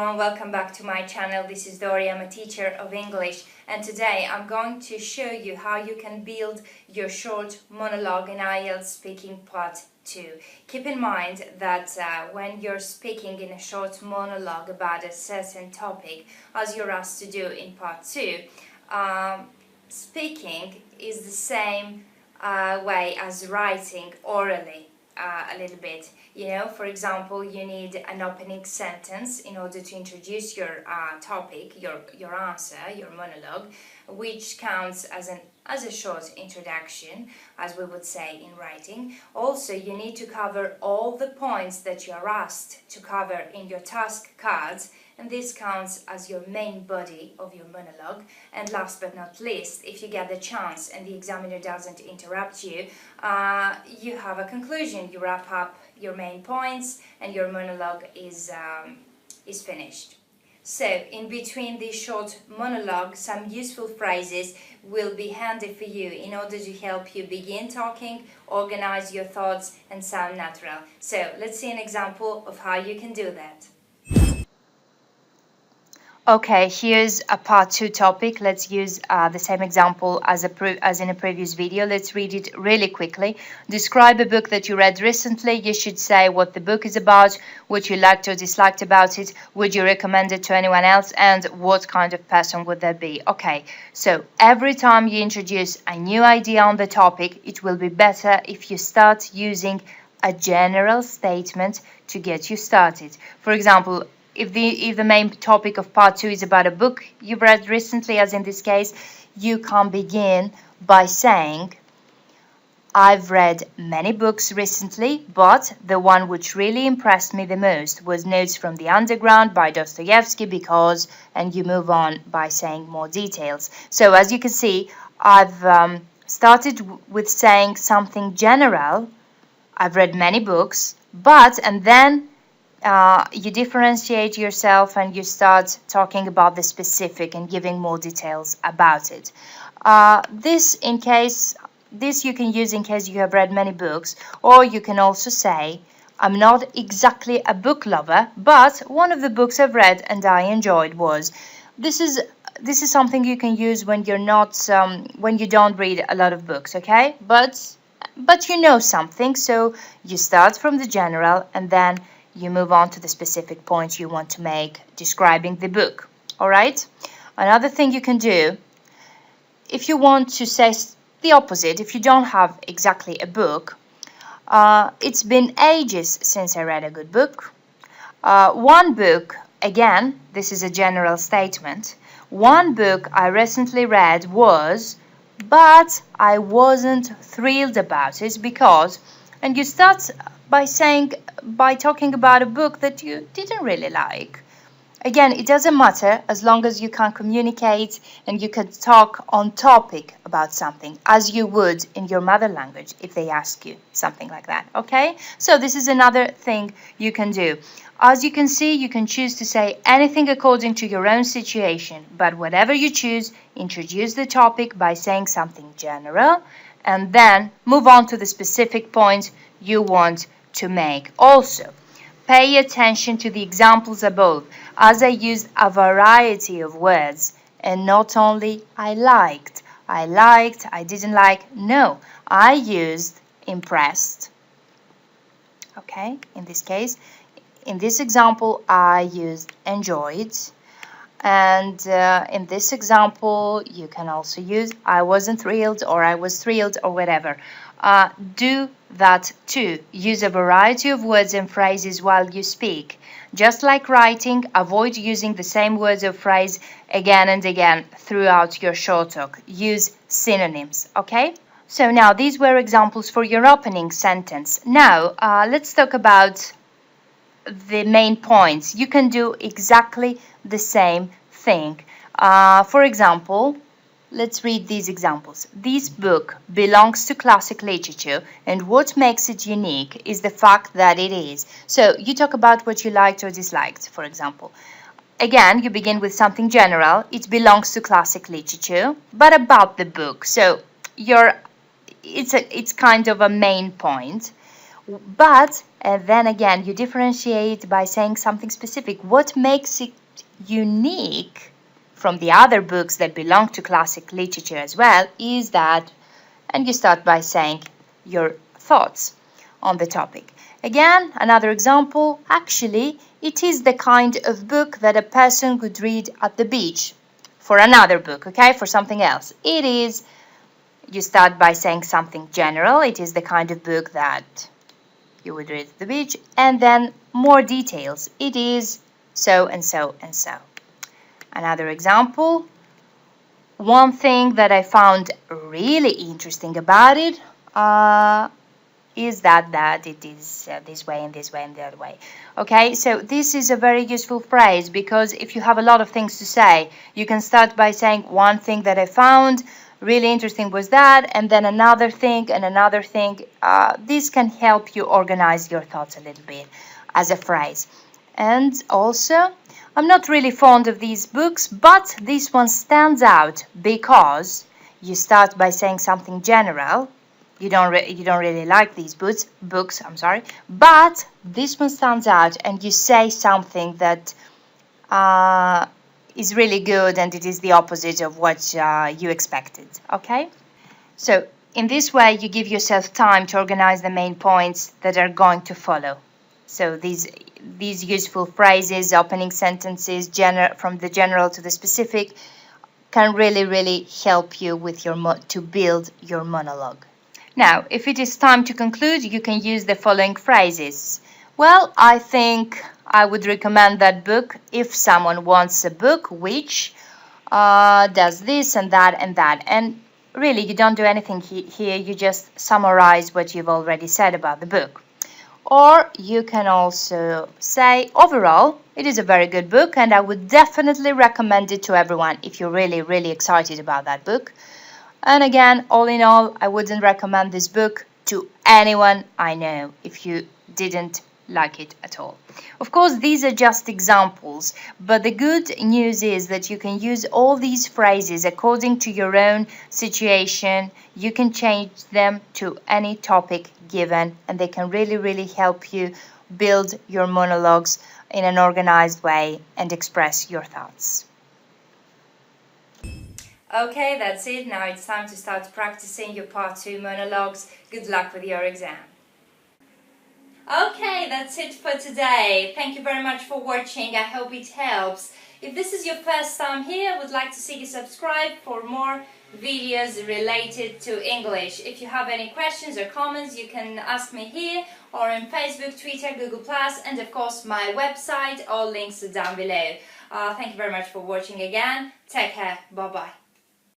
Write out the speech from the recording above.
everyone, welcome back to my channel. This is Dori, I'm a teacher of English, and today I'm going to show you how you can build your short monologue in IELTS Speaking Part 2. Keep in mind that when you're speaking in a short monologue about a certain topic, as you're asked to do in Part 2, speaking is the same way as writing orally. A little bit, for example, you need an opening sentence in order to introduce your topic, your answer, your monologue, which counts as a short introduction, as we would say in writing. Also, you need to cover all the points that you are asked to cover in your task cards, and this counts as your main body of your monologue. And last but not least, if you get the chance and the examiner doesn't interrupt you, you have a conclusion. You wrap up your main points and your monologue is finished. So, in between this short monologue, some useful phrases will be handy for you in order to help you begin talking, organize your thoughts, and sound natural. So, let's see an example of how you can do that. Okay, here's a part 2 topic. Let's use the same example as in a previous video. Let's read it really quickly. Describe a book that you read recently. You should say what the book is about, what you liked or disliked about it, would you recommend it to anyone else, and what kind of person would that be. Okay, so every time you introduce a new idea on the topic, it will be better if you start using a general statement to get you started. For example, if the main topic of part 2 is about a book you've read recently, as in this case, you can begin by saying, I've read many books recently, but the one which really impressed me the most was Notes from the Underground by Dostoevsky because, and you move on by saying more details. So as you can see, I've started with saying something general. I've read many books, but, and then you differentiate yourself and you start talking about the specific and giving more details about it. This you can use in case you have read many books, or you can also say, I'm not exactly a book lover, but one of the books I've read and I enjoyed was. This is something you can use when you're not when you don't read a lot of books, okay? But you know something, so you start from the general and then you move on to the specific points you want to make describing the book. All right? Another thing you can do, if you want to say the opposite, if you don't have exactly a book, it's been ages since I read a good book. One book, again, this is a general statement. One book I recently read was, but I wasn't thrilled about it because, and you start by talking about a book that you didn't really like. Again, it doesn't matter as long as you can communicate and you can talk on topic about something as you would in your mother language if they ask you something like that, okay? So this is another thing you can do. As you can see, you can choose to say anything according to your own situation, but whatever you choose, introduce the topic by saying something general and then move on to the specific point you want to make. Also, pay attention to the examples above, as I used a variety of words and not only I liked, I didn't like. No, I used impressed. Okay, in this case, in this example, I used enjoyed. And in this example, you can also use I wasn't thrilled or I was thrilled or whatever. Do that too. Use a variety of words and phrases while you speak. Just like writing, avoid using the same words or phrase again and again throughout your short talk. Use synonyms, okay? So now these were examples for your opening sentence. Now let's talk about the main points. You can do exactly the same thing. For example, let's read these examples. This book belongs to classic literature, and what makes it unique is the fact that it is. So you talk about what you liked or disliked, for example. Again, you begin with something general. It belongs to classic literature, but about the book. So it's kind of a main point. But then again, you differentiate by saying something specific. What makes it unique from the other books that belong to classic literature as well is that, and you start by saying your thoughts on the topic. Again, another example, actually, it is the kind of book that a person could read at the beach. For another book, okay, for something else. It is, you start by saying something general. It is the kind of book that you would read at the beach, and then more details. It is so and so and so. Another example, one thing that I found really interesting about it is that it is this way and this way and the other way. Okay, so this is a very useful phrase because if you have a lot of things to say, you can start by saying one thing that I found really interesting was that, and then another thing and another thing. This can help you organize your thoughts a little bit as a phrase. And also, I'm not really fond of these books, but this one stands out because you start by saying something general. You don't really like these books, but this one stands out and you say something that is really good and it is the opposite of what you expected, okay? So in this way, you give yourself time to organize the main points that are going to follow. So these useful phrases, opening sentences, from the general to the specific, can really help you with to build your monologue. Now, if it is time to conclude, you can use the following phrases. Well, I think I would recommend that book if someone wants a book which does this and that and that. And really, you don't do anything here. You just summarize what you've already said about the book. Or you can also say, overall, it is a very good book and I would definitely recommend it to everyone if you're really excited about that book. And again, all in all, I wouldn't recommend this book to anyone I know if you didn't like it at all. Of course, these are just examples, but the good news is that you can use all these phrases according to your own situation. You can change them to any topic given, and they can really help you build your monologues in an organized way and express your thoughts. Okay, that's it. Now it's time to start practicing your Part 2 monologues. Good luck with your exam. Okay, that's it for today. Thank you very much for watching. I hope it helps. If this is your first time here, I would like to see you subscribe for more videos related to English. If you have any questions or comments, you can ask me here or on Facebook, Twitter, Google+, and of course my website. All links are down below. Thank you very much for watching again. Take care. Bye-bye.